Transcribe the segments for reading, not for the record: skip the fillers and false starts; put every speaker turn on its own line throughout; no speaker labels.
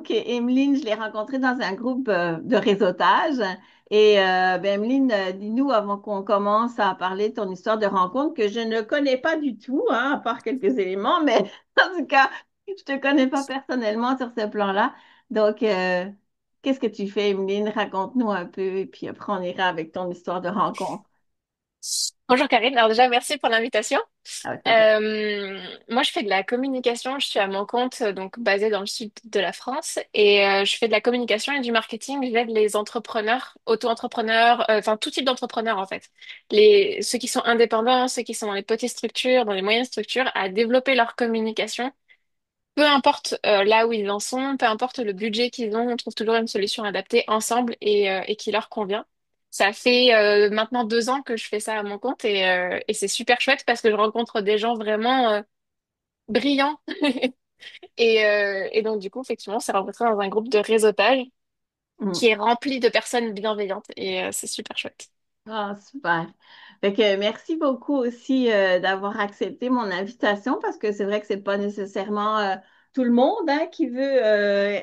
Emeline, je l'ai rencontrée dans un groupe de réseautage. Et ben, Emeline, dis-nous avant qu'on commence à parler de ton histoire de rencontre que je ne connais pas du tout, hein, à part quelques éléments, mais en tout cas, je te connais pas personnellement sur ce plan-là. Donc, qu'est-ce que tu fais, Emeline? Raconte-nous un peu et puis après, on ira avec ton histoire de rencontre.
Bonjour Karine, alors déjà merci pour l'invitation.
Ah, ça fait.
Moi je fais de la communication, je suis à mon compte donc basée dans le sud de la France et je fais de la communication et du marketing. J'aide les entrepreneurs, auto-entrepreneurs, enfin tout type d'entrepreneurs en fait. Ceux qui sont indépendants, ceux qui sont dans les petites structures, dans les moyennes structures, à développer leur communication. Peu importe là où ils en sont, peu importe le budget qu'ils ont, on trouve toujours une solution adaptée ensemble et qui leur convient. Ça fait maintenant 2 ans que je fais ça à mon compte et c'est super chouette parce que je rencontre des gens vraiment brillants. Et donc du coup, effectivement, on s'est rencontrés dans un groupe de réseautage qui est rempli de personnes bienveillantes et c'est super chouette.
Ah, super. Fait que merci beaucoup aussi d'avoir accepté mon invitation parce que c'est vrai que c'est pas nécessairement tout le monde hein, qui veut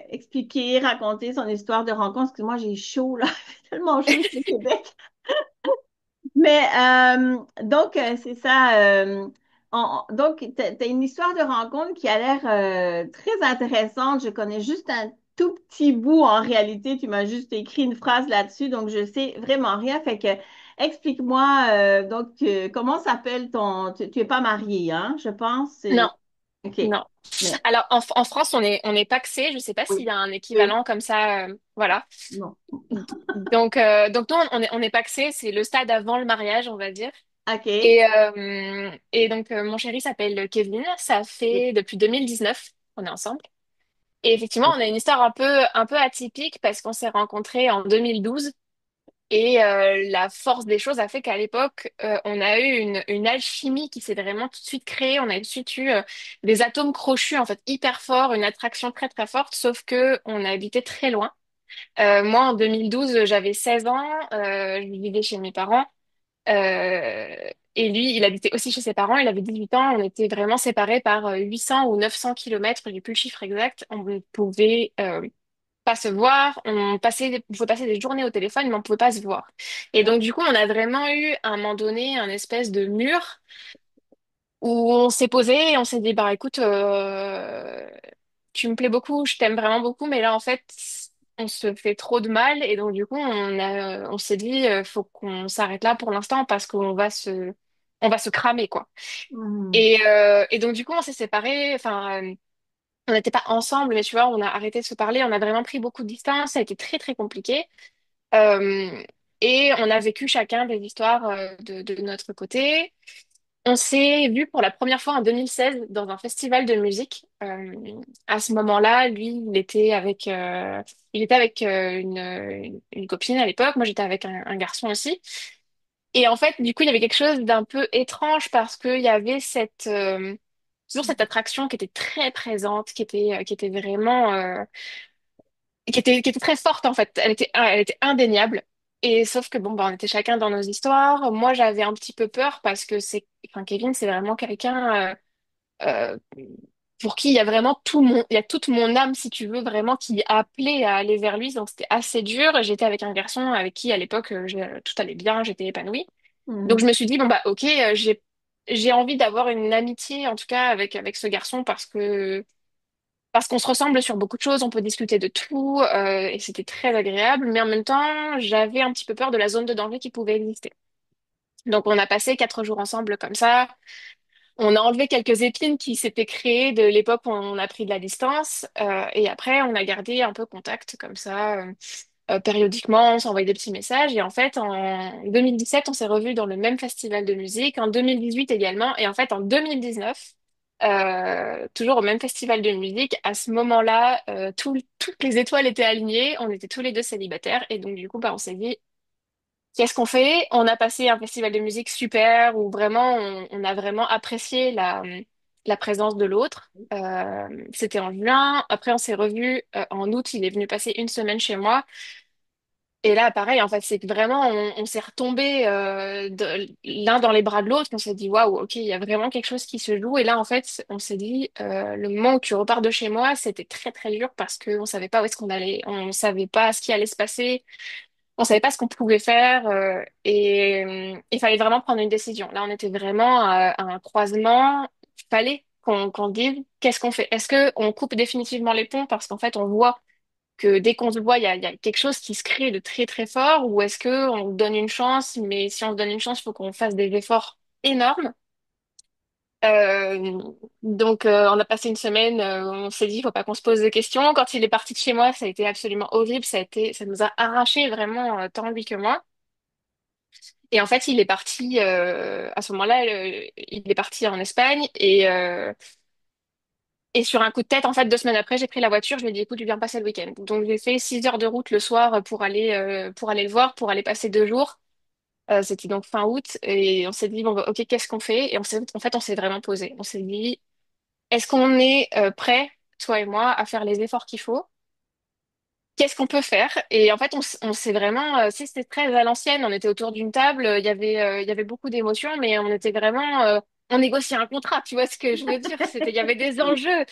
expliquer, raconter son histoire de rencontre. Parce que moi, j'ai chaud, là. C'est tellement chaud ici au Québec. Mais donc, c'est ça. Donc, tu as une histoire de rencontre qui a l'air très intéressante. Je connais juste un tout petit bout en réalité. Tu m'as juste écrit une phrase là-dessus, donc je sais vraiment rien. Fait que explique-moi, comment s'appelle tu es pas marié, hein, je pense.
Non,
OK.
non.
Mais
Alors en France, on est pacsé. Je sais pas s'il
oui,
y a un
oui,
équivalent comme ça. Voilà.
non.
Donc nous, on est pacsé. C'est le stade avant le mariage, on va dire.
OK.
Et donc, mon chéri s'appelle Kevin. Ça fait depuis 2019 qu'on est ensemble. Et effectivement, on a une histoire un peu atypique parce qu'on s'est rencontrés en 2012. Et la force des choses a fait qu'à l'époque, on a eu une alchimie qui s'est vraiment tout de suite créée. On a tout de suite eu des atomes crochus, en fait, hyper forts, une attraction très, très forte, sauf que on habitait très loin. Moi, en 2012, j'avais 16 ans, je vivais chez mes parents. Euh, et lui, il habitait aussi chez ses parents, il avait 18 ans, on était vraiment séparés par 800 ou 900 kilomètres, j'ai plus le chiffre exact, on ne pouvait pas se voir, on pouvait passer des journées au téléphone, mais on ne pouvait pas se voir. Et donc du coup, on a vraiment eu à un moment donné un espèce de mur où on s'est posé et on s'est dit, bah écoute, tu me plais beaucoup, je t'aime vraiment beaucoup, mais là en fait, on se fait trop de mal et donc du coup, on s'est dit, faut qu'on s'arrête là pour l'instant parce qu'on va se cramer quoi.
Mhm.
Et donc du coup, on s'est séparés. Enfin, on n'était pas ensemble, mais tu vois, on a arrêté de se parler. On a vraiment pris beaucoup de distance. Ça a été très très compliqué. Euh, et on a vécu chacun des histoires de notre côté. On s'est vu pour la première fois en 2016 dans un festival de musique. À ce moment-là, lui, il était avec une copine à l'époque. Moi, j'étais avec un garçon aussi. Et en fait, du coup, il y avait quelque chose d'un peu étrange parce qu'il y avait toujours cette attraction qui était très présente, qui était vraiment, qui était très forte en fait. Elle était indéniable. Et sauf que bon, bah, on était chacun dans nos histoires. Moi, j'avais un petit peu peur parce que enfin, Kevin, c'est vraiment quelqu'un euh, pour qui il y a vraiment il y a toute mon âme, si tu veux, vraiment qui appelait à aller vers lui. Donc c'était assez dur. J'étais avec un garçon avec qui, à l'époque, tout allait bien, j'étais épanouie. Donc
Mhm.
je me suis dit, bon bah ok, j'ai envie d'avoir une amitié, en tout cas, avec ce garçon parce qu'on se ressemble sur beaucoup de choses, on peut discuter de tout, et c'était très agréable, mais en même temps, j'avais un petit peu peur de la zone de danger qui pouvait exister. Donc on a passé 4 jours ensemble comme ça. On a enlevé quelques épines qui s'étaient créées de l'époque où on a pris de la distance, et après on a gardé un peu contact comme ça. Périodiquement, on s'envoyait des petits messages. Et en fait, en 2017, on s'est revus dans le même festival de musique. En 2018 également. Et en fait, en 2019, toujours au même festival de musique, à ce moment-là, toutes les étoiles étaient alignées. On était tous les deux célibataires. Et donc, du coup, bah, on s'est dit, qu'est-ce qu'on fait? On a passé un festival de musique super où vraiment, on a vraiment apprécié la présence de l'autre. C'était en juin. Après, on s'est revus en août. Il est venu passer une semaine chez moi. Et là, pareil, en fait, c'est que vraiment, on s'est retombé l'un dans les bras de l'autre. On s'est dit, waouh, ok, il y a vraiment quelque chose qui se joue. Et là, en fait, on s'est dit, le moment où tu repars de chez moi, c'était très, très dur parce qu'on savait pas où est-ce qu'on allait. On savait pas ce qui allait se passer. On savait pas ce qu'on pouvait faire. Il fallait vraiment prendre une décision. Là, on était vraiment à un croisement. Il fallait qu'on dise, qu'est-ce qu'on fait? Est-ce qu'on coupe définitivement les ponts parce qu'en fait, on voit que dès qu'on se voit, il y a quelque chose qui se crée de très très fort, ou est-ce que on donne une chance, mais si on se donne une chance, il faut qu'on fasse des efforts énormes. Euh, on a passé une semaine, on s'est dit, il faut pas qu'on se pose des questions. Quand il est parti de chez moi, ça a été absolument horrible, ça nous a arraché vraiment, tant lui que moi. Et en fait, il est parti, à ce moment-là, il est parti en Espagne et sur un coup de tête, en fait, 2 semaines après, j'ai pris la voiture, je lui ai dit, écoute, tu viens passer le week-end. Donc, j'ai fait 6 heures de route le soir pour aller le voir, pour aller passer 2 jours. C'était donc fin août et on s'est dit, bon, bah, ok, qu'est-ce qu'on fait? Et en fait, on s'est vraiment posé. On s'est dit, est-ce qu'on est prêt, toi et moi, à faire les efforts qu'il faut? Qu'est-ce qu'on peut faire? Et en fait, on s'est vraiment, si c'était très à l'ancienne, on était autour d'une table, il y avait beaucoup d'émotions, mais on était vraiment, on négociait un contrat, tu vois ce que je veux dire? Il y avait des enjeux.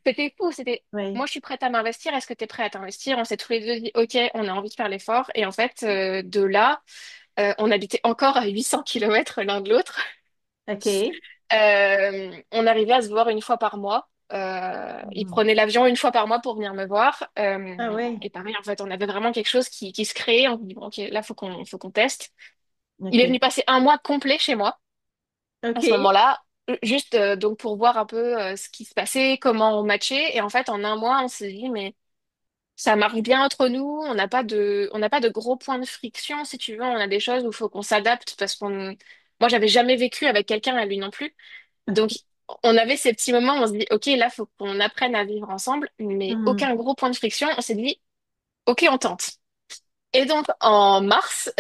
C'était fou, c'était
Oui.
moi je suis prête à m'investir, est-ce que tu es prêt à t'investir? On s'est tous les deux dit OK, on a envie de faire l'effort et en fait de là on habitait encore à 800 kilomètres l'un de l'autre.
OK.
On arrivait à se voir une fois par mois. Il
Mhm.
prenait l'avion une fois par mois pour venir me voir.
Ah ouais.
Et pareil, en fait, on avait vraiment quelque chose qui se créait. On se dit, bon, OK, là, faut qu'on teste. Il est
OK.
venu passer un mois complet chez moi à ce
OK.
moment-là, juste donc pour voir un peu ce qui se passait, comment on matchait. Et en fait, en un mois, on s'est dit, mais ça marche bien entre nous. On n'a pas de gros points de friction, si tu veux. On a des choses où il faut qu'on s'adapte parce moi, j'avais jamais vécu avec quelqu'un et lui non plus. Donc, on avait ces petits moments où on se dit, OK, là, faut qu'on apprenne à vivre ensemble, mais
Mhm.
aucun gros point de friction. On s'est dit, OK, on tente. Et donc, en mars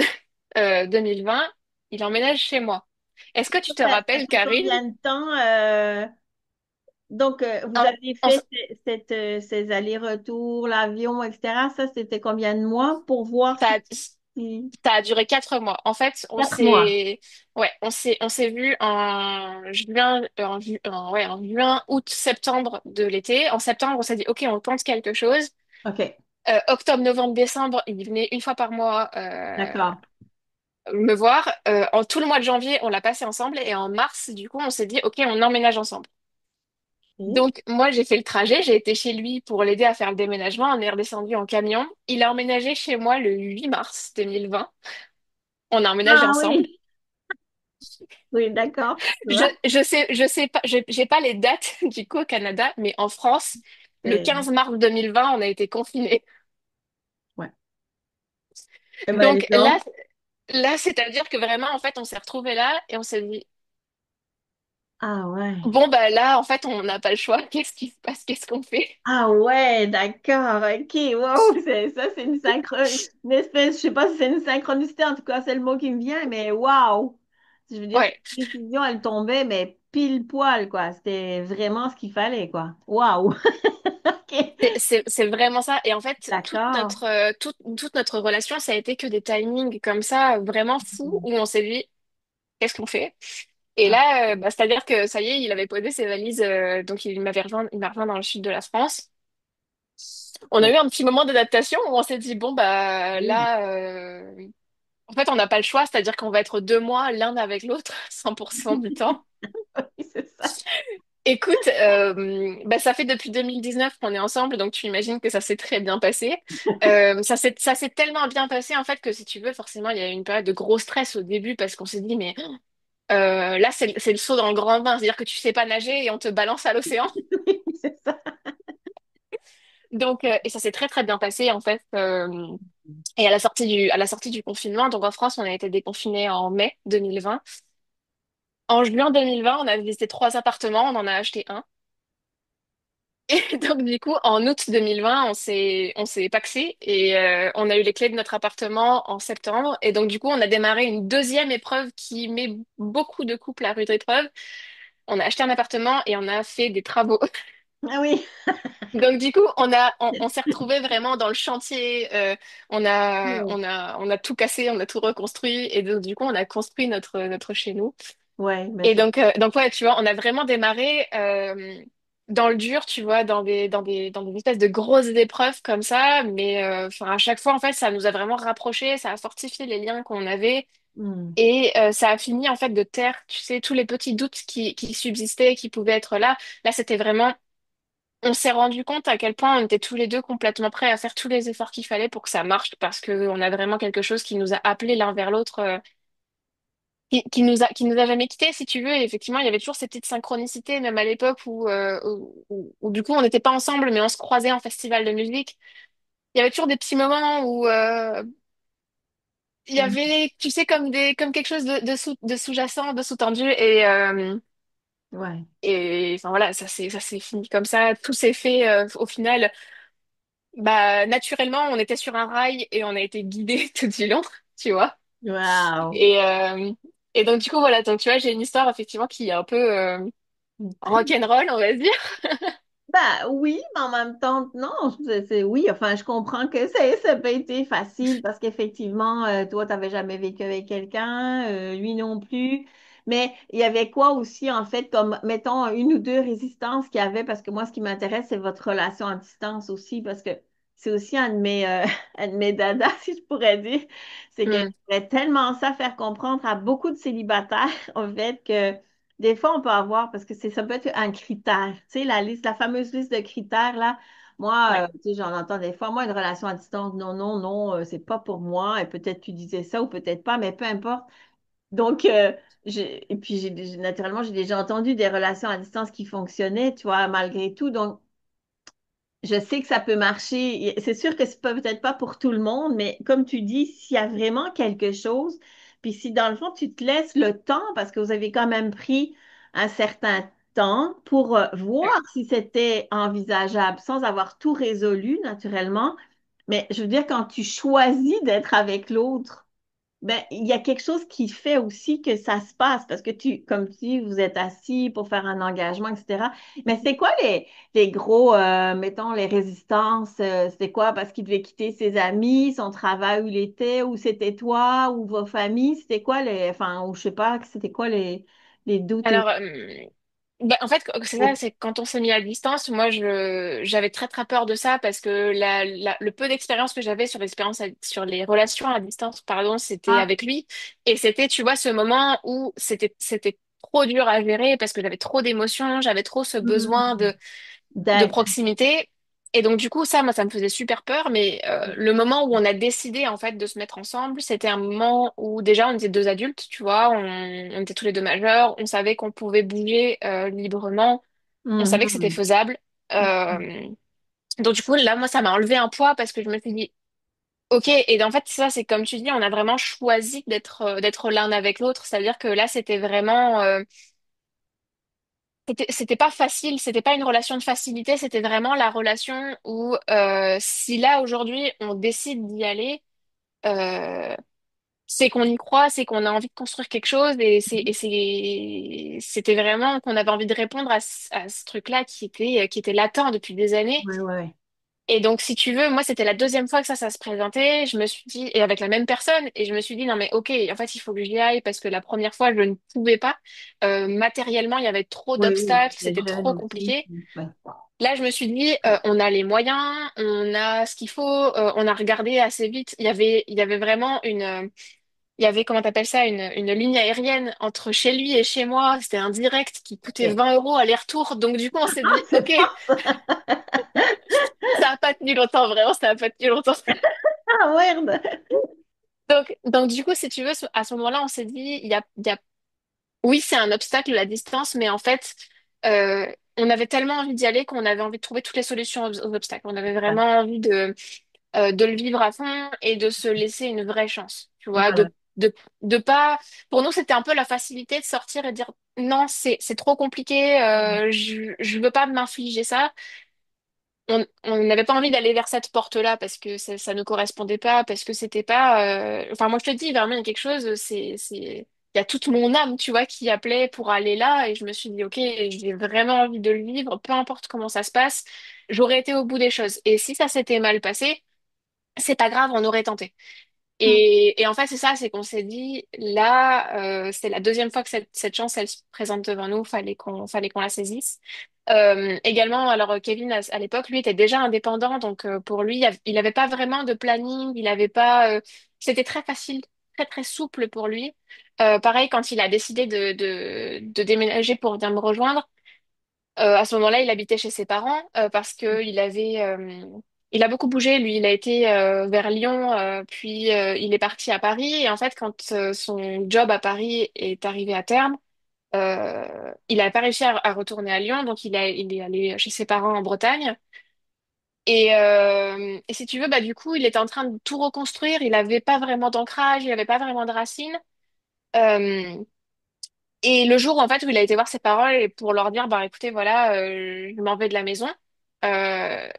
2020, il emménage chez moi. Est-ce que tu te
Ça
rappelles,
fait
Karine?
combien de temps? Donc, vous
en-
avez
en-
fait ces allers-retours, l'avion, etc. Ça, c'était combien de mois pour voir
ça,
si...
ça a duré 4 mois. En fait,
4 mois.
ouais, on s'est vu en juin, ouais, en juin, août, septembre de l'été. En septembre, on s'est dit, OK, on tente quelque chose.
OK.
Octobre, novembre, décembre, il venait une fois par mois
D'accord.
me voir. En tout le mois de janvier, on l'a passé ensemble. Et en mars, du coup, on s'est dit, OK, on emménage ensemble.
OK.
Donc, moi, j'ai fait le trajet. J'ai été chez lui pour l'aider à faire le déménagement. On est redescendu en camion. Il a emménagé chez moi le 8 mars 2020. On a emménagé
Ah
ensemble.
oui. Oui, d'accord. Tu
Je,
vois?
je sais pas, j'ai pas les dates du coup au Canada, mais en France, le
C'est-
15 mars 2020, on a été confinés.
Ouais. Eh ben, dis
Donc là,
donc.
là, c'est-à-dire que vraiment, en fait, on s'est retrouvés là et on s'est dit,
Ah ouais.
bon, bah là, en fait, on n'a pas le choix. Qu'est-ce qui se passe? Qu'est-ce qu'on fait?
Ah ouais, d'accord. OK. Wow. C'est une espèce, je sais pas si c'est une synchronicité, en tout cas, c'est le mot qui me vient, mais wow. Je veux dire, cette
Ouais,
décision, elle tombait, mais pile poil, quoi. C'était vraiment ce qu'il fallait, quoi. Wow. OK.
c'est vraiment ça. Et en fait,
D'accord.
toute notre relation, ça a été que des timings comme ça, vraiment fous, où on s'est dit, qu'est-ce qu'on fait? Et
Ah,
là, bah, c'est-à-dire que ça y est, il avait posé ses valises, donc il m'a rejoint dans le sud de la France. On a
ouais.
eu un petit moment d'adaptation où on s'est dit, bon, bah
Oui,
là, en fait, on n'a pas le choix, c'est-à-dire qu'on va être 2 mois l'un avec l'autre, 100% du temps.
oui, c'est ça.
Écoute, bah, ça fait depuis 2019 qu'on est ensemble, donc tu imagines que ça s'est très bien passé. Ça s'est tellement bien passé, en fait, que si tu veux, forcément, il y a eu une période de gros stress au début parce qu'on s'est dit, mais là, c'est le saut dans le grand bain, c'est-à-dire que tu sais pas nager et on te balance à l'océan.
Oui, c'est ça.
Donc, et ça s'est très très bien passé en fait. Et à la sortie du confinement, donc en France, on a été déconfinés en mai 2020. En juin 2020, on a visité 3 appartements, on en a acheté un. Et donc du coup, en août 2020, on s'est pacsé et on a eu les clés de notre appartement en septembre. Et donc du coup, on a démarré une deuxième épreuve qui met beaucoup de couples à rude épreuve. On a acheté un appartement et on a fait des travaux.
Ah oui.
Donc du coup, on s'est retrouvés vraiment dans le chantier. On a tout cassé, on a tout reconstruit, et donc du coup, on a construit notre chez nous.
Ouais, mais
Et
c'est
donc ouais, tu vois, on a vraiment démarré dans le dur, tu vois, dans des espèces de grosses épreuves comme ça. Mais enfin, à chaque fois, en fait, ça nous a vraiment rapprochés, ça a fortifié les liens qu'on avait.
hmm,
Et ça a fini en fait de taire, tu sais, tous les petits doutes qui subsistaient, qui pouvaient être là. Là, c'était vraiment, on s'est rendu compte à quel point on était tous les deux complètement prêts à faire tous les efforts qu'il fallait pour que ça marche, parce que on a vraiment quelque chose qui nous a appelés l'un vers l'autre, qui nous a jamais quittés, si tu veux. Et effectivement, il y avait toujours ces petites synchronicités, même à l'époque où, du coup on n'était pas ensemble, mais on se croisait en festival de musique. Il y avait toujours des petits moments où il y
hmm,
avait, tu sais, comme quelque chose de sous-jacent, de sous-tendu.
ouais,
Et enfin voilà, ça s'est fini comme ça. Tout s'est fait au final. Bah, naturellement, on était sur un rail et on a été guidés tout du long, tu vois.
wow.
Et, euh, et donc, du coup, voilà. Donc, tu vois, j'ai une histoire effectivement qui est un peu rock'n'roll, on va dire.
Bah oui, mais en même temps, non, oui, enfin, je comprends que ça n'a pas été facile parce qu'effectivement, toi, tu n'avais jamais vécu avec quelqu'un, lui non plus. Mais il y avait quoi aussi, en fait, comme, mettons, une ou deux résistances qu'il y avait, parce que moi, ce qui m'intéresse, c'est votre relation à distance aussi, parce que c'est aussi un de mes, un de mes dadas, si je pourrais dire. C'est que
Hmm.
j'aimerais tellement ça faire comprendre à beaucoup de célibataires, en fait, que des fois, on peut avoir, parce que ça peut être un critère, tu sais, la fameuse liste de critères, là, moi,
Ouais.
tu sais, j'en entends des fois, moi, une relation à distance, non, non, non, c'est pas pour moi, et peut-être tu disais ça ou peut-être pas, mais peu importe. Donc, et puis, naturellement, j'ai déjà entendu des relations à distance qui fonctionnaient, tu vois, malgré tout, donc, je sais que ça peut marcher. C'est sûr que c'est peut-être pas pour tout le monde, mais comme tu dis, s'il y a vraiment quelque chose, puis si dans le fond tu te laisses le temps, parce que vous avez quand même pris un certain temps pour voir
Ouais.
si c'était envisageable, sans avoir tout résolu naturellement. Mais je veux dire, quand tu choisis d'être avec l'autre, ben, il y a quelque chose qui fait aussi que ça se passe parce que comme tu dis, vous êtes assis pour faire un engagement, etc. Mais c'est quoi les gros, mettons, les résistances? C'était quoi? Parce qu'il devait quitter ses amis, son travail où il était, ou c'était toi, ou vos familles? C'était quoi enfin, ou je sais pas, c'était quoi les doutes et
Alors, bah, en fait, c'est ça, c'est quand on s'est mis à distance, j'avais très très peur de ça parce que le peu d'expérience que j'avais sur les relations à distance, pardon, c'était
ah,
avec lui. Et c'était, tu vois, ce moment où c'était trop dur à gérer parce que j'avais trop d'émotions, j'avais trop ce besoin
hmm,
de
d'aide.
proximité. Et donc, du coup, ça, moi, ça me faisait super peur. Mais le moment où on a décidé, en fait, de se mettre ensemble, c'était un moment où déjà, on était deux adultes, tu vois, on était tous les deux majeurs, on savait qu'on pouvait bouger librement, on savait que c'était
Mhm.
faisable. Euh, donc, du coup, là, moi, ça m'a enlevé un poids parce que je me suis dit, OK, et en fait, ça, c'est comme tu dis, on a vraiment choisi d'être l'un avec l'autre. C'est-à-dire que là, c'était vraiment... c'était pas facile, c'était pas une relation de facilité, c'était vraiment la relation où si là aujourd'hui on décide d'y aller, euh, c'est qu'on y croit, c'est qu'on a envie de construire quelque chose c'était vraiment qu'on avait envie de répondre à ce truc-là qui était latent depuis des années.
Ouais, ouais.
Et donc, si tu veux, moi, c'était la deuxième fois que ça se présentait. Je me suis dit, et avec la même personne, et je me suis dit, non, mais ok, en fait, il faut que j'y aille parce que la première fois, je ne pouvais pas. Matériellement, il y avait trop
Oui, oui,
d'obstacles,
les
c'était
jeunes
trop
aussi.
compliqué.
Ouais.
Là, je me suis dit, on a les moyens, on a ce qu'il faut, on a regardé assez vite. Il y avait vraiment il y avait, comment t'appelles ça, une ligne aérienne entre chez lui et chez moi. C'était un direct qui coûtait
OK.
20 € aller-retour. Donc, du coup, on s'est dit,
C'est
ok,
fort, ça.
ça n'a pas tenu longtemps, vraiment, ça n'a pas tenu longtemps.
Ah, merde.
Donc, du coup, si tu veux, à ce moment-là, on s'est dit, oui, c'est un obstacle, la distance, mais en fait, on avait tellement envie d'y aller qu'on avait envie de trouver toutes les solutions aux obstacles. On avait
Ouais.
vraiment envie de le vivre à fond et de se laisser une vraie chance, tu vois,
Voilà.
de pas, pour nous, c'était un peu la facilité de sortir et de dire, non, c'est trop compliqué, je veux pas m'infliger ça. On n'avait pas envie d'aller vers cette porte-là parce que ça ne correspondait pas, parce que c'était pas, enfin, moi, je te dis, vraiment, il y a quelque chose, il y a toute mon âme, tu vois, qui appelait pour aller là. Et je me suis dit, OK, j'ai vraiment envie de le vivre, peu importe comment ça se passe, j'aurais été au bout des choses. Et si ça s'était mal passé, c'est pas grave, on aurait tenté. Et en fait, c'est ça, c'est qu'on s'est dit, là, c'est la deuxième fois que cette chance, elle se présente devant nous, fallait qu'on la saisisse. Également, alors Kevin, à l'époque, lui était déjà indépendant, donc pour lui, il avait pas vraiment de planning, il avait pas, c'était très facile, très très souple pour lui. Pareil, quand il a décidé de déménager pour venir me rejoindre, à ce moment-là, il habitait chez ses parents parce que il a beaucoup bougé. Lui, il a été vers Lyon, puis il est parti à Paris. Et en fait, quand son job à Paris est arrivé à terme, il n'a pas réussi à retourner à Lyon, donc il est allé chez ses parents en Bretagne. Et si tu veux, bah du coup, il était en train de tout reconstruire. Il n'avait pas vraiment d'ancrage, il n'avait pas vraiment de racines. Euh, Et le jour en fait où il a été voir ses parents et pour leur dire bah écoutez voilà je m'en vais de la maison. Euh,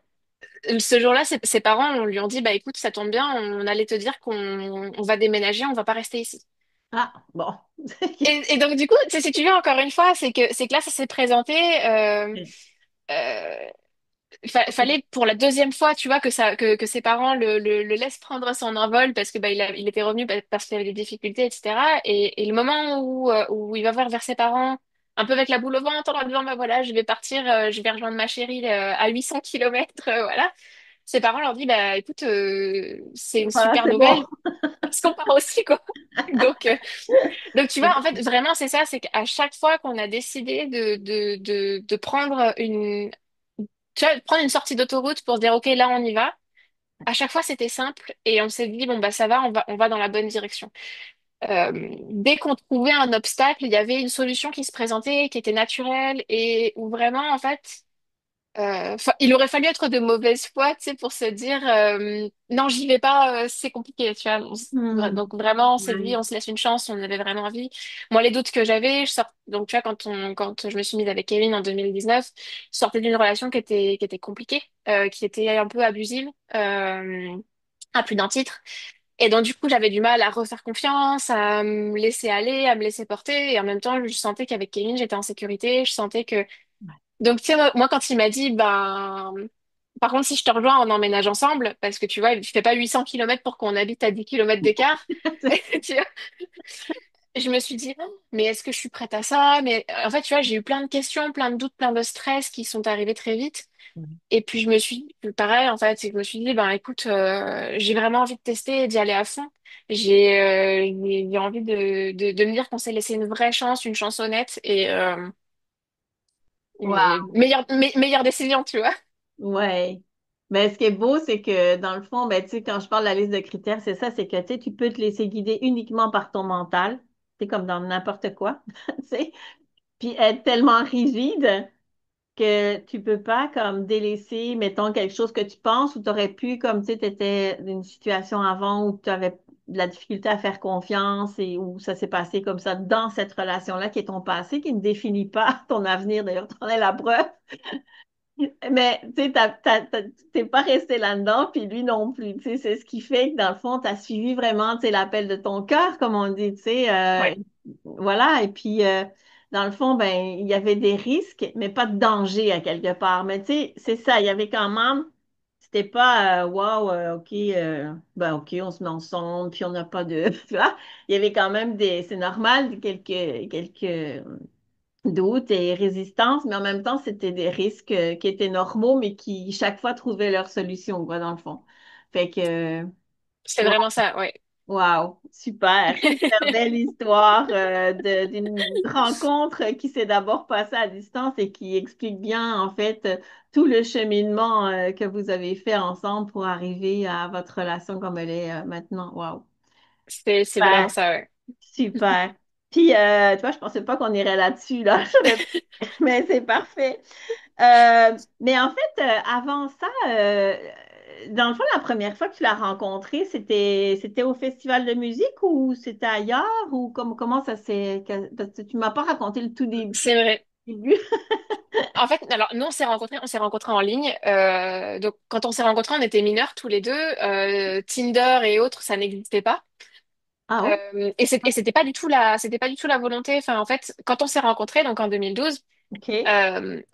Ce jour-là ses parents lui ont dit bah écoute ça tombe bien on allait te dire qu'on va déménager on va pas rester ici.
Ah, bon.
Et donc du coup tu sais, si tu veux encore une fois c'est que là ça s'est présenté euh, fallait pour la deuxième fois, tu vois, que ses parents le laissent prendre son envol parce que bah, il était revenu parce qu'il avait des difficultés, etc. Et le moment où il va voir vers ses parents, un peu avec la boule au ventre, en leur disant, bah voilà, je vais partir, je vais rejoindre ma chérie à 800 kilomètres, voilà. Ses parents leur disent, bah écoute, c'est une
Voilà,
super
c'est bon.
nouvelle, parce qu'on part aussi, quoi. Donc, euh, donc tu vois, en fait, vraiment, c'est ça, c'est qu'à chaque fois qu'on a décidé de prendre tu vois, prendre une sortie d'autoroute pour se dire, OK, là, on y va. À chaque fois, c'était simple et on s'est dit, bon, bah, ça va, on va dans la bonne direction. Dès qu'on trouvait un obstacle, il y avait une solution qui se présentait, qui était naturelle et où vraiment, en fait, il aurait fallu être de mauvaise foi, tu sais, pour se dire, non, j'y vais pas, c'est compliqué, tu vois.
Hmm.
Donc, vraiment, on s'est dit,
Ouais.
on se laisse une chance, on avait vraiment envie. Moi, les doutes que j'avais, donc, tu vois, quand je me suis mise avec Kevin en 2019, je sortais d'une relation qui était compliquée, qui était un peu abusive, à plus d'un titre. Et donc, du coup, j'avais du mal à refaire confiance, à me laisser aller, à me laisser porter. Et en même temps, je sentais qu'avec Kevin, j'étais en sécurité. Je sentais que donc, tu sais, moi, quand il m'a dit, ben, par contre, si je te rejoins, on emménage ensemble, parce que tu vois, il fait pas 800 kilomètres pour qu'on habite à 10 kilomètres d'écart. Tu vois, je me suis dit, mais est-ce que je suis prête à ça? Mais en fait, tu vois, j'ai eu plein de questions, plein de doutes, plein de stress qui sont arrivés très vite. Et puis, pareil, en fait, c'est que je me suis dit, ben, écoute, j'ai vraiment envie de tester et d'y aller à fond. J'ai envie de me dire qu'on s'est laissé une vraie chance, une chance honnête et
Wow.
meilleure décision, tu vois.
Ouais. Mais ce qui est beau, c'est que dans le fond, ben, tu sais, quand je parle de la liste de critères, c'est ça, c'est que tu sais, tu peux te laisser guider uniquement par ton mental. C'est comme dans n'importe quoi, tu sais. Puis être tellement rigide que tu peux pas comme délaisser, mettons, quelque chose que tu penses ou tu aurais pu, comme tu sais, tu étais dans une situation avant où tu avais de la difficulté à faire confiance et où ça s'est passé comme ça dans cette relation-là qui est ton passé, qui ne définit pas ton avenir. D'ailleurs, tu en es la preuve. Mais tu sais, t'es pas resté là-dedans, puis lui non plus. Tu sais, c'est ce qui fait que dans le fond, tu as suivi vraiment, tu sais, l'appel de ton cœur, comme on dit, tu sais.
Ouais.
Voilà. Et puis, dans le fond, ben, il y avait des risques, mais pas de danger à quelque part. Mais tu sais, c'est ça. Il y avait quand même. C'était pas, wow, OK, ben, OK, on se met ensemble, puis on n'a pas de. Tu vois, il y avait quand même des. C'est normal, quelques doutes et résistances, mais en même temps, c'était des risques qui étaient normaux, mais qui chaque fois trouvaient leur solution, quoi, dans le fond. Fait que,
C'est vraiment ça, ouais.
wow, super, super belle histoire d'une rencontre qui s'est d'abord passée à distance et qui explique bien, en fait, tout le cheminement que vous avez fait ensemble pour arriver à votre relation comme elle est maintenant. Wow.
C'est vraiment ça, ouais.
Super. Puis, tu vois, je pensais pas qu'on irait là-dessus, là. Mais c'est parfait. Mais en fait, avant ça, dans le fond, la première fois que tu l'as rencontré, c'était au festival de musique ou c'était ailleurs ou comment ça s'est... Parce que tu m'as pas raconté le tout
C'est vrai.
début.
En fait, alors nous on s'est rencontrés en ligne. Donc quand on s'est rencontrés, on était mineurs tous les deux. Tinder et autres, ça n'existait pas.
Ah oui?
Et c'était pas du tout la volonté. Enfin, en fait, quand on s'est rencontrés, donc en 2012,
OK.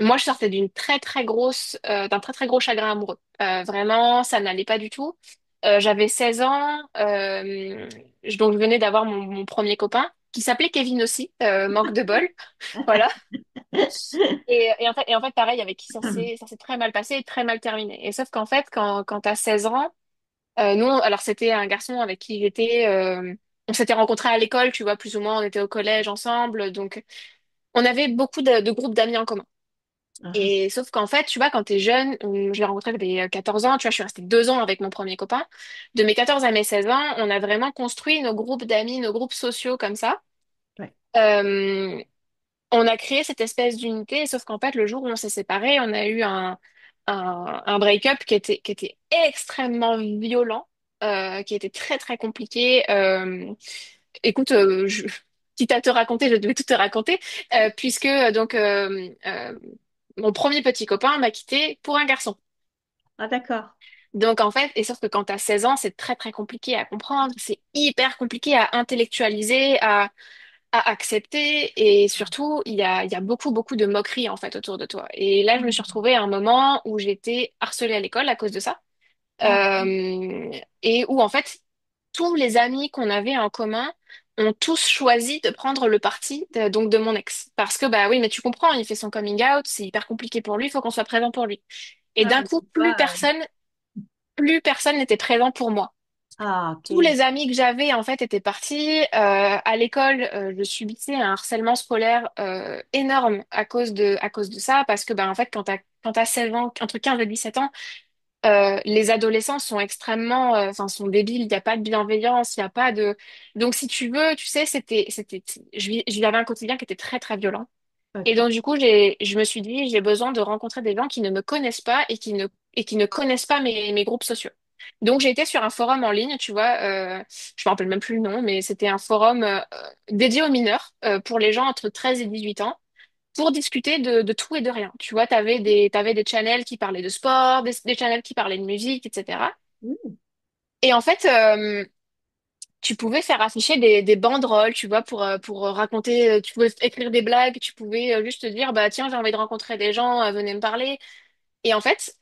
moi, je sortais d'un très très gros chagrin amoureux. Vraiment, ça n'allait pas du tout. J'avais 16 ans, donc je venais d'avoir mon premier copain, qui s'appelait Kevin aussi, manque de bol, voilà. Et en fait, pareil, avec qui ça s'est très mal passé et très mal terminé. Et sauf qu'en fait, quand t'as 16 ans, nous, alors c'était un garçon avec qui on s'était rencontrés à l'école, tu vois, plus ou moins, on était au collège ensemble, donc on avait beaucoup de groupes d'amis en commun.
Ah,
Et sauf qu'en fait, tu vois, quand t'es jeune, je l'ai rencontré, j'avais 14 ans, tu vois, je suis restée 2 ans avec mon premier copain. De mes 14 à mes 16 ans, on a vraiment construit nos groupes d'amis, nos groupes sociaux comme ça.
ouais.
Euh, on a créé cette espèce d'unité, sauf qu'en fait, le jour où on s'est séparés, on a eu un break-up qui était extrêmement violent, qui était très, très compliqué. Écoute, quitte à te raconter, je devais tout te raconter, puisque mon premier petit copain m'a quitté pour un garçon.
Ah, d'accord.
Donc en fait, et sauf que quand t'as 16 ans, c'est très très compliqué à comprendre, c'est hyper compliqué à intellectualiser, à accepter, et surtout, il y a beaucoup beaucoup de moqueries en fait autour de toi. Et là, je me suis retrouvée à un moment où j'étais harcelée à l'école à cause de ça.
Ah,
Euh, et où en fait tous les amis qu'on avait en commun ont tous choisi de prendre le parti donc de mon ex. Parce que bah oui, mais tu comprends, il fait son coming out, c'est hyper compliqué pour lui, il faut qu'on soit présent pour lui. Et
ah,
d'un
je
coup,
sais pas.
plus personne n'était présent pour moi.
Ah,
Tous
OK.
les amis que j'avais en fait étaient partis. À l'école, je subissais un harcèlement scolaire énorme à cause de ça, parce que bah en fait quand t'as 16 ans, entre 15 et 17 ans, les adolescents sont extrêmement, enfin, sont débiles. Il n'y a pas de bienveillance, il n'y a pas de. Donc, si tu veux, tu sais, je vivais un quotidien qui était très, très violent. Et
OK.
donc, du coup, je me suis dit, j'ai besoin de rencontrer des gens qui ne me connaissent pas et qui ne connaissent pas mes groupes sociaux. Donc, j'ai été sur un forum en ligne, tu vois, je me rappelle même plus le nom, mais c'était un forum dédié aux mineurs, pour les gens entre 13 et 18 ans pour discuter de tout et de rien. Tu vois, t'avais des channels qui parlaient de sport, des channels qui parlaient de musique, etc.
Mm.
Et en fait, tu pouvais faire afficher des banderoles, tu vois, pour raconter, tu pouvais écrire des blagues, tu pouvais juste te dire, bah tiens, j'ai envie de rencontrer des gens, venez me parler. Et en fait,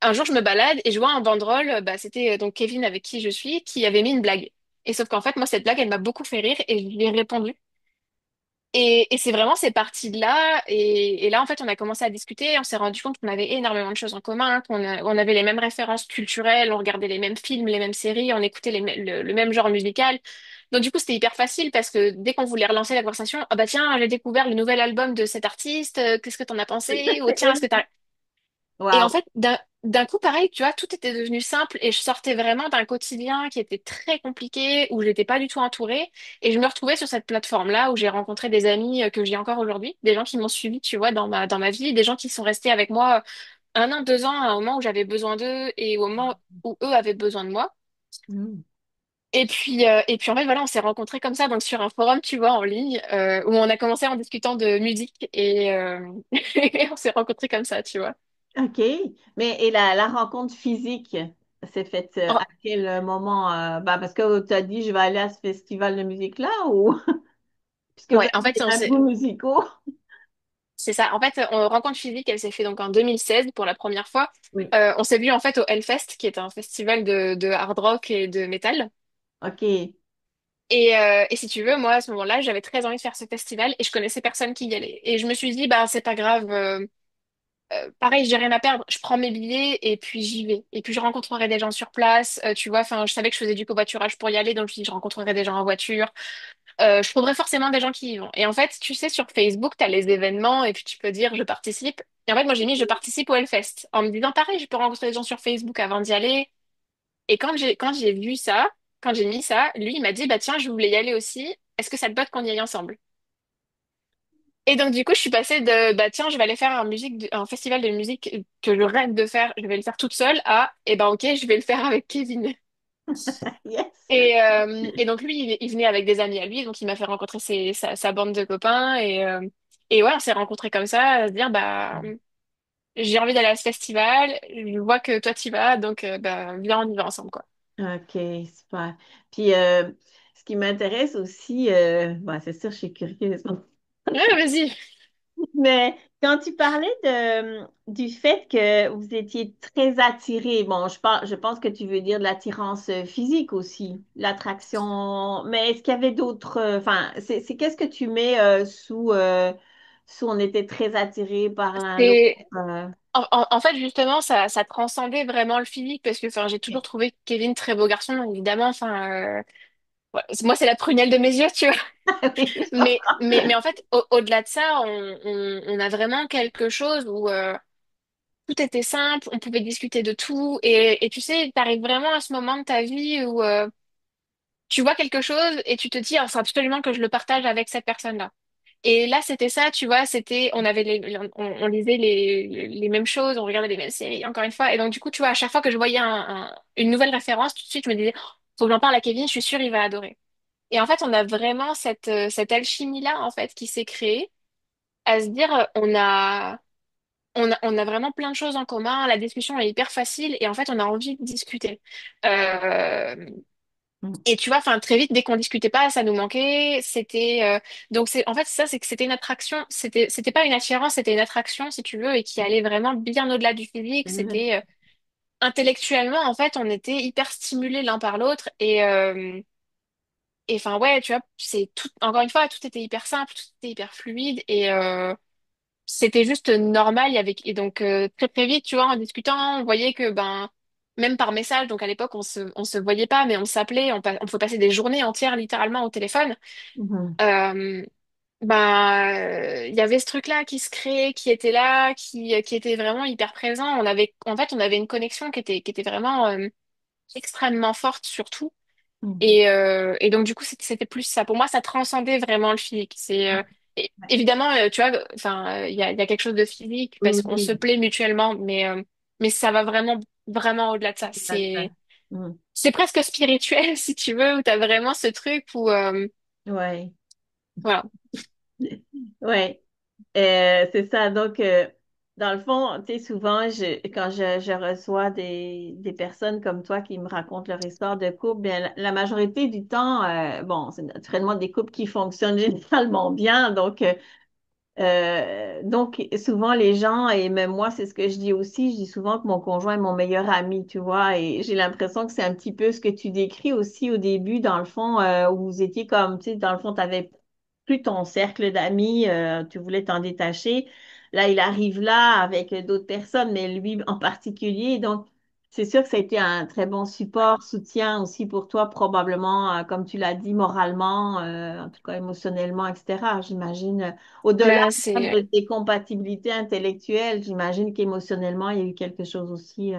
un jour, je me balade et je vois un banderole, bah c'était donc Kevin avec qui je suis, qui avait mis une blague. Et sauf qu'en fait, moi, cette blague, elle m'a beaucoup fait rire et je lui ai répondu. Et c'est vraiment ces parties-là. Et là, en fait, on a commencé à discuter. On s'est rendu compte qu'on avait énormément de choses en commun, on avait les mêmes références culturelles, on regardait les mêmes films, les mêmes séries, on écoutait le même genre musical. Donc, du coup, c'était hyper facile parce que dès qu'on voulait relancer la conversation, ah bah tiens, j'ai découvert le nouvel album de cet artiste, qu'est-ce que t'en as pensé? Ou tiens, est-ce que t'as et en
Wow.
fait, d'un coup, pareil, tu vois, tout était devenu simple et je sortais vraiment d'un quotidien qui était très compliqué, où j'étais pas du tout entourée. Et je me retrouvais sur cette plateforme-là où j'ai rencontré des amis que j'ai encore aujourd'hui, des gens qui m'ont suivi, tu vois, dans ma vie, des gens qui sont restés avec moi 1 an, 2 ans, à un moment où j'avais besoin d'eux et au moment où eux avaient besoin de moi.
Mm.
Et puis en fait, voilà, on s'est rencontrés comme ça, donc sur un forum, tu vois, en ligne, où on a commencé en discutant de musique et on s'est rencontrés comme ça, tu vois.
OK. Mais et la rencontre physique s'est faite à quel moment? Ben, parce que tu as dit, je vais aller à ce festival de musique-là ou puisque vous
Ouais, en
avez
fait,
des mêmes goûts musicaux?
c'est ça. En fait, on rencontre physique, elle s'est fait donc en 2016 pour la première fois.
Oui.
On s'est vu en fait au Hellfest, qui est un festival de hard rock et de métal.
OK.
Et si tu veux, moi à ce moment-là, j'avais très envie de faire ce festival et je connaissais personne qui y allait. Et je me suis dit, bah c'est pas grave. Pareil, j'ai rien à perdre. Je prends mes billets et puis j'y vais. Et puis je rencontrerai des gens sur place. Tu vois, enfin, je savais que je faisais du covoiturage pour y aller, donc je me suis dit, je rencontrerai des gens en voiture. Je trouverai forcément des gens qui y vont. Et en fait, tu sais, sur Facebook, tu as les événements et puis tu peux dire je participe. Et en fait, moi, j'ai mis je participe au Hellfest en me disant pareil, je peux rencontrer des gens sur Facebook avant d'y aller. Et quand j'ai vu ça, quand j'ai mis ça, lui, il m'a dit bah tiens, je voulais y aller aussi. Est-ce que ça te botte qu'on y aille ensemble? Et donc, du coup, je suis passée de bah tiens, je vais aller faire un festival de musique que je rêve de faire, je vais le faire toute seule à et ben ok, je vais le faire avec Kevin.
Yes.
Et donc lui, il venait avec des amis à lui, donc il m'a fait rencontrer sa bande de copains et ouais, on s'est rencontrés comme ça, à se dire bah j'ai envie d'aller à ce festival, je vois que toi t'y vas, donc bah viens on y va ensemble quoi.
OK, super. Puis, ce qui m'intéresse aussi, bon, c'est sûr, je suis curieuse.
Ouais, vas-y.
Mais quand tu parlais du fait que vous étiez très attiré, bon, je pense que tu veux dire de l'attirance physique aussi, l'attraction, mais est-ce qu'il y avait d'autres, enfin, qu'est-ce que tu mets sous on était très attiré par l'un l'autre?
C'est
euh?
en fait justement ça transcendait vraiment le physique parce que enfin j'ai toujours trouvé Kevin très beau garçon évidemment enfin ouais, moi c'est la prunelle de mes yeux tu vois
Oui, je
mais en fait au-delà de ça on a vraiment quelque chose où tout était simple, on pouvait discuter de tout et tu sais t'arrives vraiment à ce moment de ta vie où tu vois quelque chose et tu te dis il faut absolument que je le partage avec cette personne-là. Et là, c'était ça, tu vois, c'était, on lisait les mêmes choses, on regardait les mêmes séries, encore une fois. Et donc, du coup, tu vois, à chaque fois que je voyais une nouvelle référence, tout de suite, je me disais, oh, faut que j'en parle à Kevin, je suis sûre, il va adorer. Et en fait, on a vraiment cette alchimie-là, en fait, qui s'est créée, à se dire, on a vraiment plein de choses en commun, la discussion est hyper facile, et en fait, on a envie de discuter. Euh, et tu vois, enfin très vite, dès qu'on discutait pas, ça nous manquait. C'était donc c'est en fait ça, c'est que c'était une attraction. C'était pas une attirance, c'était une attraction si tu veux, et qui allait vraiment bien au-delà du physique.
Mhm.
C'était intellectuellement en fait, on était hyper stimulés l'un par l'autre et enfin ouais, tu vois, c'est tout. Encore une fois, tout était hyper simple, tout était hyper fluide et c'était juste normal. Et donc très très vite, tu vois, en discutant, on voyait que ben même par message, donc à l'époque on se voyait pas, mais on s'appelait, on pouvait passer des journées entières littéralement au téléphone.
Mhm.
Euh, il y avait ce truc-là qui se créait, qui était là, qui était vraiment hyper présent. En fait, on avait une connexion qui était vraiment extrêmement forte surtout.
Mhm.
Et donc, du coup, c'était plus ça. Pour moi, ça transcendait vraiment le physique.
Ouais.
Évidemment, tu vois, enfin, il y a quelque chose de physique parce qu'on se
Oui,
plaît mutuellement, mais ça va vraiment, vraiment au-delà de ça.
c'est pas ça. Mhm.
C'est presque spirituel, si tu veux, où tu as vraiment ce truc où,
Ouais.
voilà.
Ouais. C'est ça. Donc, dans le fond, tu sais, souvent, quand je reçois des personnes comme toi qui me racontent leur histoire de couple, bien, la majorité du temps, bon, c'est naturellement des couples qui fonctionnent généralement bien. Donc, souvent, les gens, et même moi, c'est ce que je dis aussi, je dis souvent que mon conjoint est mon meilleur ami, tu vois, et j'ai l'impression que c'est un petit peu ce que tu décris aussi au début, dans le fond, où vous étiez comme, tu sais, dans le fond, tu avais plus ton cercle d'amis, tu voulais t'en détacher. Là, il arrive là avec d'autres personnes, mais lui en particulier. Donc, c'est sûr que ça a été un très bon support, soutien aussi pour toi, probablement, comme tu l'as dit, moralement, en tout cas émotionnellement, etc. J'imagine, au-delà
Ben,
même de
c'est,
tes compatibilités intellectuelles, j'imagine qu'émotionnellement, il y a eu quelque chose aussi.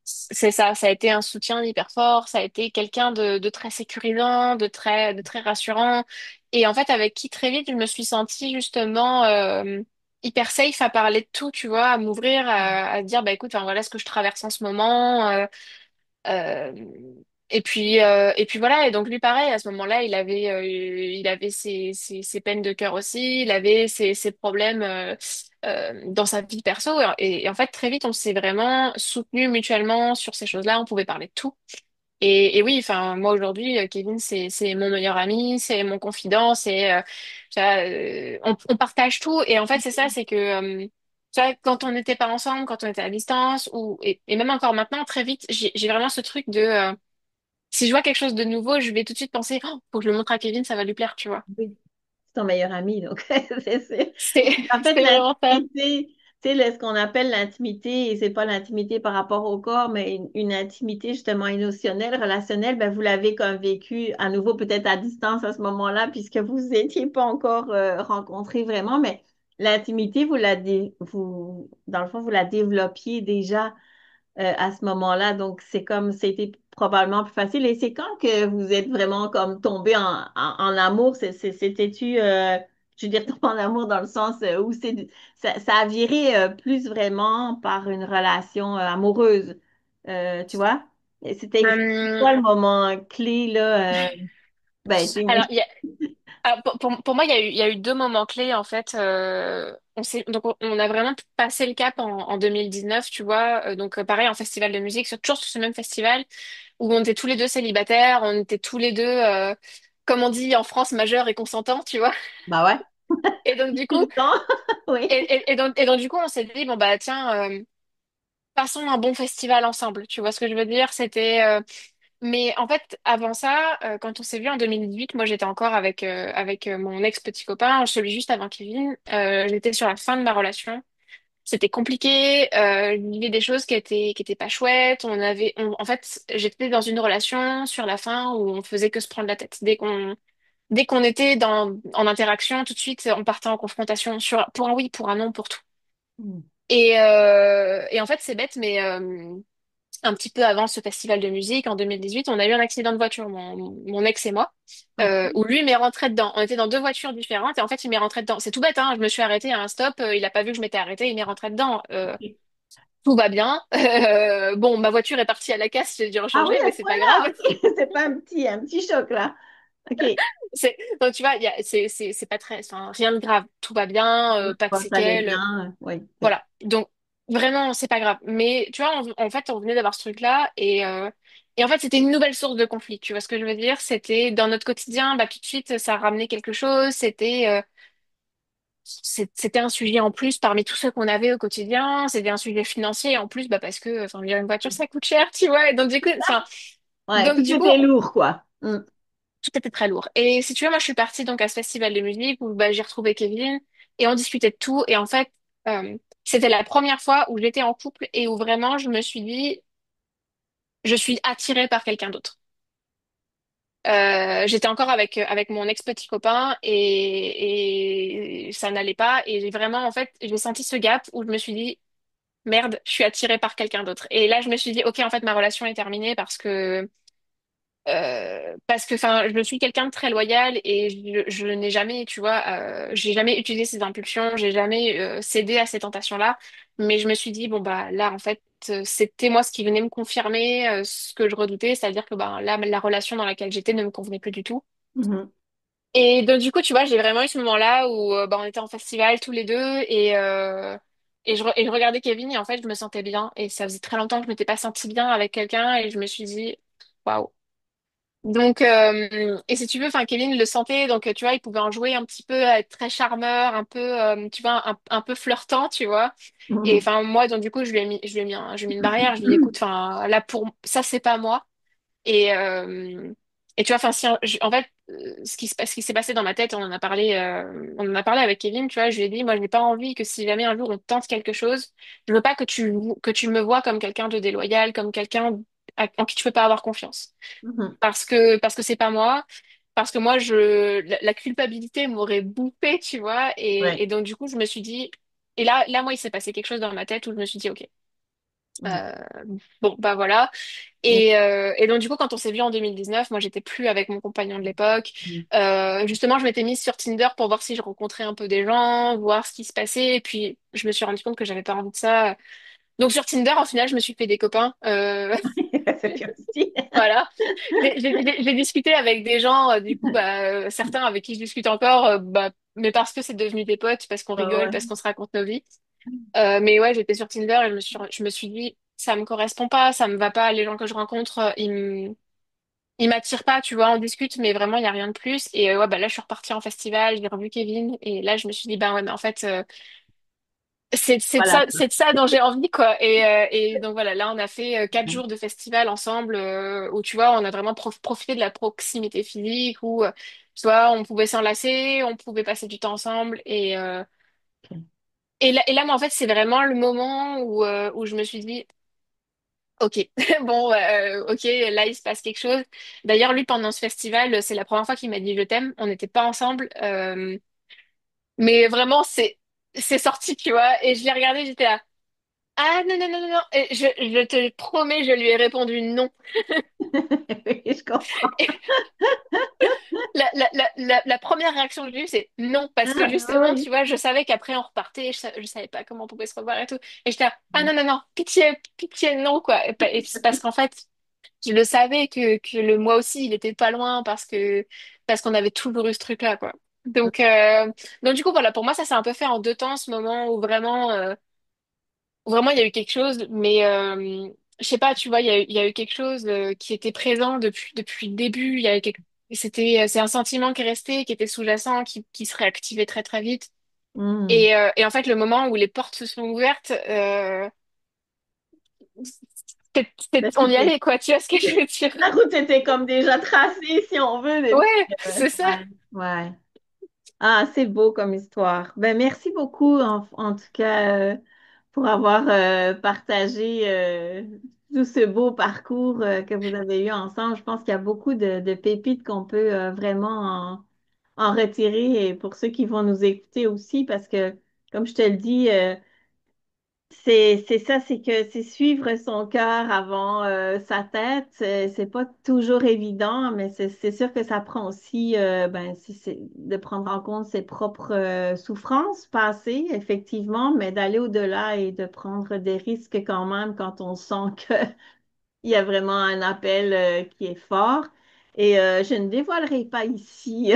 c'est ça, ça a été un soutien hyper fort, ça a été quelqu'un de très sécurisant, de très rassurant. Et en fait, avec qui très vite, je me suis sentie justement hyper safe à parler de tout, tu vois, à m'ouvrir, à dire, bah écoute, enfin, voilà ce que je traverse en ce moment. Euh, et puis voilà, et donc lui pareil, à ce moment-là, il avait ses peines de cœur aussi, il avait ses problèmes dans sa vie perso, et en fait très vite on s'est vraiment soutenus mutuellement sur ces choses-là, on pouvait parler de tout. Et oui, enfin moi aujourd'hui, Kevin c'est mon meilleur ami, c'est mon confident, tu vois, on partage tout, et en fait c'est ça, c'est que tu vois, quand on n'était pas ensemble, quand on était à distance, et même encore maintenant, très vite, j'ai vraiment ce truc de si je vois quelque chose de nouveau, je vais tout de suite penser, oh, faut que je le montre à Kevin, ça va lui plaire, tu vois.
Oui, c'est ton meilleur ami, donc c'est.
C'est
En fait,
c'est vraiment ça.
l'intimité, tu sais, ce qu'on appelle l'intimité, et c'est pas l'intimité par rapport au corps, mais une intimité justement émotionnelle, relationnelle, ben vous l'avez comme vécu à nouveau peut-être à distance à ce moment-là, puisque vous n'étiez pas encore rencontrés vraiment, mais l'intimité, dans le fond, vous la développiez déjà à ce moment-là. Donc, c'est comme, c'était probablement plus facile. Et c'est quand que vous êtes vraiment comme tombé en amour? C'était-tu, je veux dire, tombé en amour dans le sens où ça a viré plus vraiment par une relation amoureuse, tu vois? Et c'était
Hum,
quoi le moment clé, là? Ben, tu sais,
alors, Pour moi, il y a eu deux moments clés en fait. On a vraiment passé le cap en 2019, tu vois. Pareil en festival de musique, toujours sur ce même festival où on était tous les deux célibataires, on était tous les deux, comme on dit en France, majeurs et consentants, tu vois.
Bah ouais,
Et donc du
tout
coup,
le temps, oui.
et donc du coup, on s'est dit bon bah tiens, passons un bon festival ensemble. Tu vois ce que je veux dire? Mais en fait, avant ça, quand on s'est vu en 2018, moi j'étais encore avec mon ex petit copain, celui juste avant Kevin. J'étais sur la fin de ma relation. C'était compliqué. Je vivais des choses qui étaient pas chouettes. En fait, j'étais dans une relation sur la fin où on faisait que se prendre la tête. Dès qu'on était en interaction, tout de suite, on partait en confrontation pour un oui, pour un non, pour tout.
Mm.
Et en fait, c'est bête, mais un petit peu avant ce festival de musique, en 2018, on a eu un accident de voiture, mon ex et moi,
OK.
où lui m'est rentré dedans. On était dans deux voitures différentes et en fait, il m'est rentré dedans. C'est tout bête, hein. Je me suis arrêtée à un stop, il a pas vu que je m'étais arrêtée, il m'est rentré dedans.
OK.
Tout va bien. Bon, ma voiture est partie à la casse, j'ai dû
Ah oui,
rechanger,
à
mais
ce
c'est pas grave.
point-là, OK. C'est pas un petit choc là. OK.
Donc tu vois, c'est pas très, enfin, rien de grave. Tout va bien, pas de
Bon, ça allait
séquelles.
bien. Oui. OK.
Voilà. Donc, vraiment, c'est pas grave. Mais tu vois, en fait, on venait d'avoir ce truc-là et en fait, c'était une nouvelle source de conflit. Tu vois ce que je veux dire? C'était dans notre quotidien, bah, tout de suite, ça ramenait quelque chose. C'était un sujet en plus parmi tous ceux qu'on avait au quotidien. C'était un sujet financier en plus, bah, parce que, enfin, une voiture, ça coûte cher, tu vois. Et donc, du coup, enfin,
Ouais,
donc,
tout
du coup,
était lourd, quoi. Mm.
tout était très lourd. Et si tu veux, moi, je suis partie donc à ce festival de musique où bah, j'ai retrouvé Kevin et on discutait de tout. Et en fait, c'était la première fois où j'étais en couple et où vraiment je me suis dit, je suis attirée par quelqu'un d'autre. J'étais encore avec mon ex-petit copain et ça n'allait pas. Et j'ai vraiment, en fait, j'ai senti ce gap où je me suis dit, merde, je suis attirée par quelqu'un d'autre. Et là, je me suis dit, ok, en fait, ma relation est terminée parce que enfin je suis quelqu'un de très loyal et je n'ai jamais tu vois j'ai jamais utilisé ces impulsions, j'ai jamais cédé à ces tentations-là, mais je me suis dit bon bah là en fait c'était moi ce qui venait me confirmer ce que je redoutais, c'est-à-dire que bah là la relation dans laquelle j'étais ne me convenait plus du tout.
Mhm.
Et donc du coup tu vois j'ai vraiment eu ce moment-là où bah, on était en festival tous les deux et je regardais Kevin et en fait je me sentais bien et ça faisait très longtemps que je m'étais pas sentie bien avec quelqu'un et je me suis dit waouh. Donc, et si tu veux, enfin, Kevin le sentait, donc tu vois, il pouvait en jouer un petit peu, être très charmeur, un peu, tu vois, un peu flirtant, tu vois. Et
Mhm.
enfin, moi, donc du coup, je lui ai mis une barrière. Je lui ai dit, écoute, enfin, là pour ça, c'est pas moi. Et tu vois, enfin, en fait, ce qui s'est passé dans ma tête, on en a parlé avec Kevin, tu vois. Je lui ai dit, moi, je n'ai pas envie que si jamais un jour on tente quelque chose, je veux pas que tu me vois comme quelqu'un de déloyal, comme quelqu'un en qui tu peux pas avoir confiance
Mhm.
parce que c'est pas moi, parce que moi la culpabilité m'aurait bouffé, tu vois, et,
Ouais.
et donc du coup je me suis dit, et là moi il s'est passé quelque chose dans ma tête où je me suis dit ok,
Mhm.
euh, bon bah voilà,
Et-
et donc du coup quand on s'est vu en 2019, moi j'étais plus avec mon compagnon de l'époque.
Mhm.
Justement je m'étais mise sur Tinder pour voir si je rencontrais un peu des gens, voir ce qui se passait, et puis je me suis rendu compte que j'avais pas envie de ça. Donc sur Tinder, au final, je me suis fait des copains.
C'est bien aussi.
Voilà. J'ai discuté avec des gens, du coup, bah, certains avec qui je discute encore, bah, mais parce que c'est devenu des potes, parce qu'on
Ouais,
rigole,
ouais.
parce qu'on se raconte nos vies. Mais ouais, j'étais sur Tinder et je me suis dit, ça me correspond pas, ça me va pas. Les gens que je rencontre, ils m'attirent pas, tu vois, on discute, mais vraiment, il y a rien de plus. Et ouais, bah là, je suis repartie en festival, j'ai revu Kevin, et là, je me suis dit, bah ouais, mais en fait, c'est de
Voilà.
ça, c'est de ça dont j'ai envie, quoi. Et donc voilà, là, on a fait 4 jours de festival ensemble où, tu vois, on a vraiment profité de la proximité physique, où, tu vois, on pouvait s'enlacer, on pouvait passer du temps ensemble.
Ok.
Et là, moi, en fait, c'est vraiment le moment où je me suis dit, OK, bon, OK, là, il se passe quelque chose. D'ailleurs, lui, pendant ce festival, c'est la première fois qu'il m'a dit je t'aime. On n'était pas ensemble, mais vraiment, c'est sorti, tu vois. Et je l'ai regardé, j'étais là. Ah non, non, non, non, non. Et je te promets, je lui ai répondu non.
Oui, je comprends.
Et la première réaction que j'ai eue, c'est non, parce que
Ah,
justement, tu
oui.
vois, je savais qu'après on repartait, je savais pas comment on pouvait se revoir et tout. Et j'étais là, ah non, non, non, pitié, pitié, non, quoi. Et c'est parce qu'en fait, je le savais que le moi aussi, il était pas loin, parce qu'on avait toujours eu ce truc-là, quoi. Donc du coup, voilà, pour moi, ça s'est un peu fait en deux temps, ce moment où vraiment il y a eu quelque chose, mais je sais pas, tu vois, il y a eu quelque chose qui était présent depuis le début. C'est un sentiment qui est resté, qui était sous-jacent, qui se réactivait très très vite.
Hmm.
Et en fait, le moment où les portes se sont ouvertes,
Ben,
on y allait, quoi. Tu vois ce que je veux dire?
la route était comme déjà tracée, si on veut, depuis.
Ouais, c'est ça.
Ouais, ouais. Ah, c'est beau comme histoire. Ben, merci beaucoup, en tout cas, pour avoir partagé tout ce beau parcours que vous avez eu ensemble. Je pense qu'il y a beaucoup de pépites qu'on peut vraiment en retirer et pour ceux qui vont nous écouter aussi, parce que, comme je te le dis, c'est ça, c'est que c'est suivre son cœur avant sa tête. C'est pas toujours évident, mais c'est sûr que ça prend aussi ben, c'est de prendre en compte ses propres souffrances passées, effectivement, mais d'aller au-delà et de prendre des risques quand même quand on sent que il y a vraiment un appel qui est fort. Et je ne dévoilerai pas ici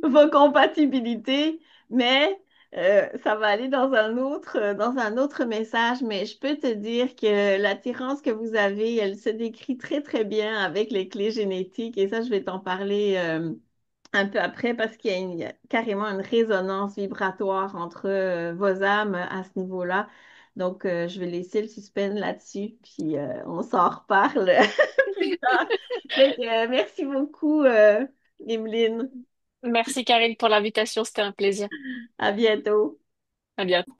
vos compatibilités, mais ça va aller dans un autre message. Mais je peux te dire que l'attirance que vous avez, elle se décrit très, très bien avec les clés génétiques. Et ça, je vais t'en parler un peu après parce il y a carrément une résonance vibratoire entre vos âmes à ce niveau-là. Donc, je vais laisser le suspense là-dessus, puis on s'en reparle plus tard. Fait que, merci beaucoup, Emeline.
Merci, Karine, pour l'invitation. C'était un plaisir.
À bientôt.
À bientôt.